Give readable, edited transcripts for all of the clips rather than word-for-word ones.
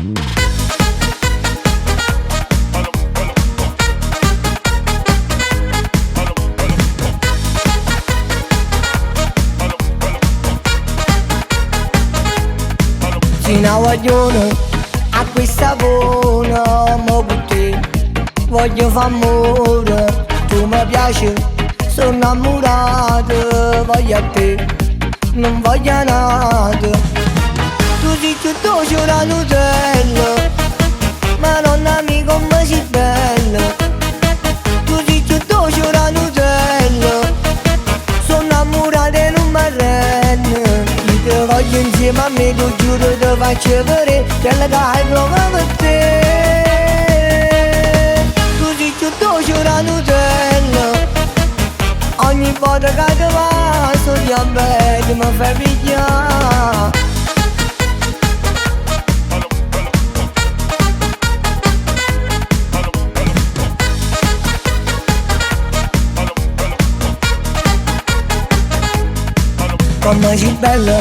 Una guaglione a questa buona mo con te voglio far amore, tu mi piaci, sono innamorato, voglio a te, non voglio nato. Tu sei più dolce la Nutella, ma non ami come sei bella. Tu sei più dolce la Nutella, sono innamorata e non mi arrendo. Io ti voglio insieme a me, tu giuro ti faccio vedere quella che hai proprio per te. Tu sei più dolce la Nutella, ogni volta che ti passo ti abbelli, mi fai pigliare. Come sei bella,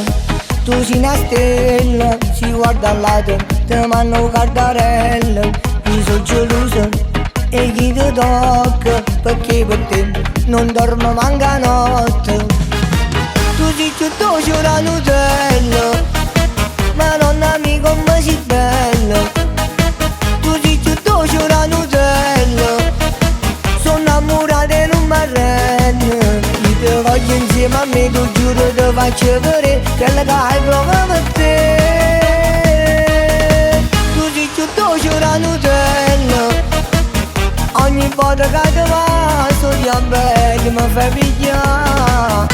tu sei una stella, si guarda al lato, ti mando cardarella. Io sono gelosa e chi ti tocca, perché per te non dormo manca notte. Tu sei più dolce la Nutella, ma non ami come sei bella. Tu sei più dolce la Nutella, sono innamorata e non mi arrendo. Io ti voglio insieme a me, tu giuro ti faccio vedere quella che hai proprio per te. Tu sei più dolce la Nutella, ogni volta che ti passo ti abbelli, mi fai pigliare.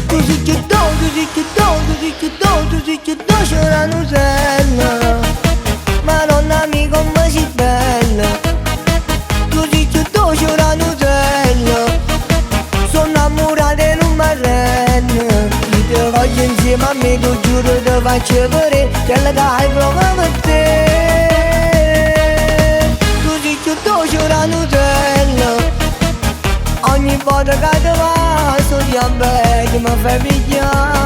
Tu sei più dolce, tu sei più dolce, tu sei più dolce, tu sei più dolce la Nutella, ma non ami come sei bella. Tu sei più dolce la Nutella, sono innamorata e non mi arrendo. Io ti voglio insieme a me, tu giuro ti faccio vedere quella che hai proprio per te. Tu sei più dolce la Nutella, ogni volta che ti passo ti abbelli, mi fai pigliare.